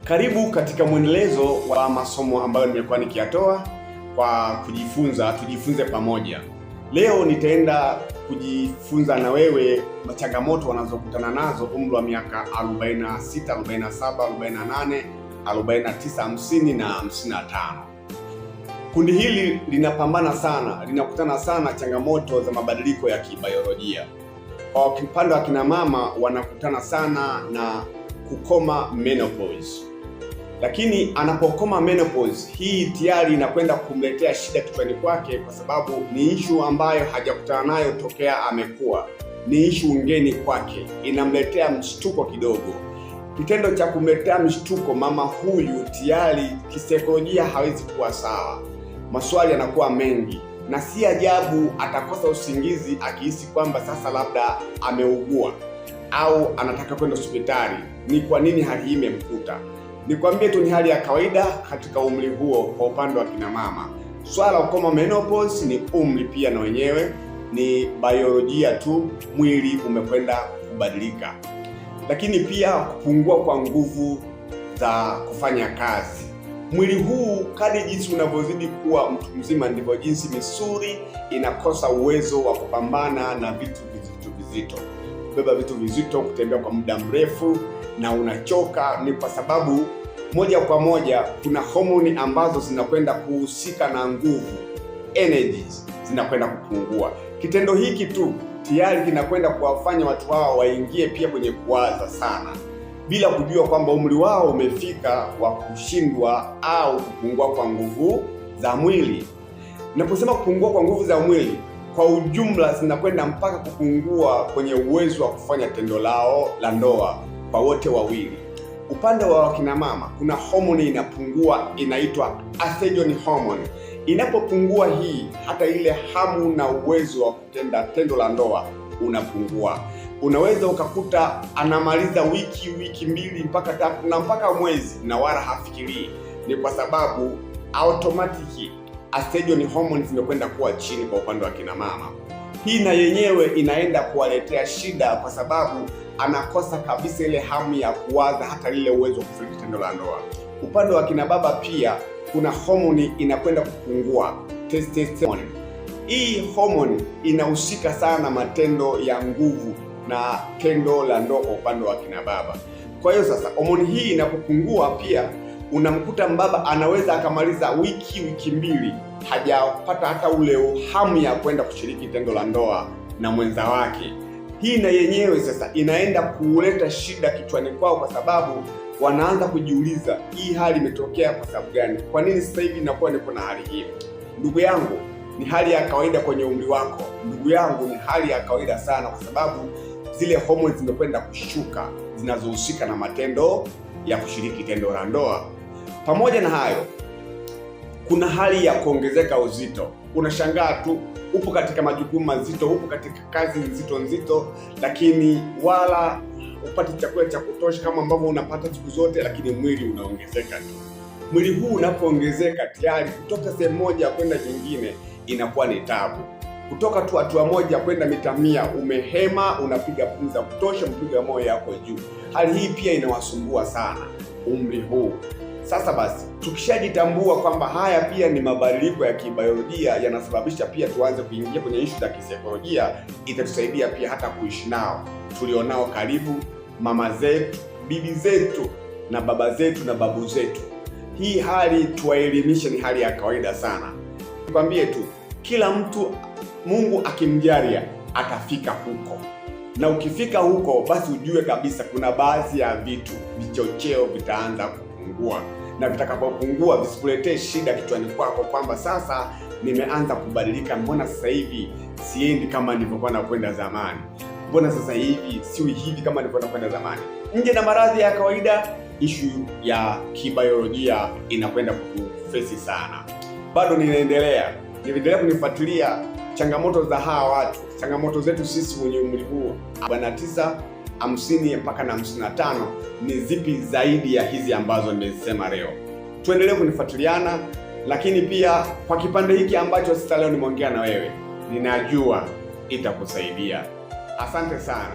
Karibu katika mwendelezo wa masomo ambayo nimekuwa nikiyatoa kwa tujifunze pamoja. Leo nitaenda kujifunza na wewe changamoto wanazokutana nazo umri wa miaka 46, 47, 48, 49, 50 na 55. Kundi hili linakutana sana changamoto za mabadiliko ya kibiolojia. Kwa upande wa kina mama wanakutana sana na kukoma menopause. Lakini anapokoma menopause, hii tayari inakwenda kumletea shida kichwani kwake, kwa sababu ni issue ambayo hajakutana nayo tokea amekuwa. Ni issue ngeni kwake, inamletea mshtuko kidogo. Kitendo cha kumletea mshtuko mama huyu tayari kisaikolojia hawezi kuwa sawa. Maswali yanakuwa mengi na si ajabu atakosa usingizi akihisi kwamba sasa labda ameugua au anataka kwenda hospitali. Ni kwa nini hali hii imemkuta? Nikwambie tu ni hali ya kawaida katika umri huo kwa upande wa kina mama. Swala la kukoma menopause ni umri pia na wenyewe, ni biolojia tu, mwili umekwenda kubadilika. Lakini pia kupungua kwa nguvu za kufanya kazi. Mwili huu kadri jinsi unavyozidi kuwa mtu mzima ndivyo jinsi misuli inakosa uwezo wa kupambana na vitu vizito. Kubeba vitu vizito, kutembea kwa muda mrefu na unachoka, ni kwa sababu moja kwa moja kuna homoni ambazo zinakwenda kuhusika na nguvu, energies zinakwenda kupungua. Kitendo hiki tu tayari kinakwenda kuwafanya watu hao waingie pia kwenye kuwaza sana, bila kujua kwamba umri wao umefika wa kushindwa au kupungua kwa nguvu za mwili. Naposema kupungua kwa nguvu za mwili, kwa ujumla zinakwenda mpaka kupungua kwenye uwezo wa kufanya tendo lao la ndoa kwa wote wawili. Upande wa kina mama kuna homoni inapungua, inaitwa estrogen hormone. Inapopungua hii, hata ile hamu na uwezo wa kutenda tendo la ndoa unapungua. Unaweza ukakuta anamaliza wiki mbili mpaka tatu na mpaka mwezi na wala hafikirii. Ni kwa sababu automatic estrogen hormones zimekwenda kuwa chini kwa upande wa kina mama. Hii na yenyewe inaenda kuwaletea shida, kwa sababu anakosa kabisa ile hamu ya kuwaza, hata ile uwezo wa kufanya tendo la ndoa. Upande wa kina baba pia kuna homoni inakwenda kupungua, testosterone. Hii homoni inahusika sana matendo ya nguvu na tendo la ndoa kwa upande wa kina baba. Kwa hiyo sasa homoni hii inapopungua pia unamkuta mbaba anaweza akamaliza wiki mbili hajapata hata ule hamu ya kwenda kushiriki tendo la ndoa na mwenza wake. Hii na yenyewe sasa inaenda kuleta shida kichwani kwao, kwa sababu wanaanza kujiuliza, hii hali imetokea kwa sababu gani? Kwa nini sasa hivi inakuwa niko na hali hii? Ndugu yangu, ni hali ya kawaida kwenye umri wako. Ndugu yangu, ni hali ya kawaida sana, kwa sababu zile homoni zimekwenda kushuka zinazohusika na matendo ya kushiriki tendo la ndoa. Pamoja na hayo, kuna hali ya kuongezeka uzito. Unashangaa tu, upo katika majukumu mazito, upo katika kazi nzito, lakini wala upate chakula cha kutosha kama ambavyo unapata siku zote, lakini mwili unaongezeka tu. Mwili huu unapoongezeka tayari, kutoka sehemu moja kwenda nyingine inakuwa ni tabu. Kutoka tu hatua moja kwenda mita 100 umehema, unapiga pumzi za kutosha, mpiga moyo yako juu. Hali hii pia inawasumbua sana umri huu. Sasa basi, tukishajitambua kwamba haya pia ni mabadiliko ya kibiolojia yanasababisha pia tuanze kuingia kwenye issue za kisaikolojia, itatusaidia pia hata kuishi nao tulionao karibu, mama zetu, bibi zetu na baba zetu na babu zetu. Hii hali tuwaelimishe, ni hali ya kawaida sana. Nikwambie tu, kila mtu Mungu akimjalia atafika huko, na ukifika huko basi ujue kabisa kuna baadhi ya vichocheo vitaanza kupungua, na vitakapopungua visikuletee shida kichwani kwako kwamba sasa nimeanza kubadilika, mbona sasa hivi siendi kama nilivyokuwa nakwenda zamani, mbona sasa hivi siwi hivi kama nilivyokuwa nakwenda zamani. Nje na maradhi ya kawaida, issue ya kibiolojia inakwenda kufesi sana. Bado niendelea kunifuatilia changamoto za hawa watu, changamoto zetu sisi wenye umri huu 49, 50 mpaka na 55 ni zipi zaidi ya hizi ambazo nimesema leo. Tuendelee kunifuatiliana, lakini pia kwa kipande hiki ambacho sasa leo nimeongea na wewe, ninajua itakusaidia. Asante sana.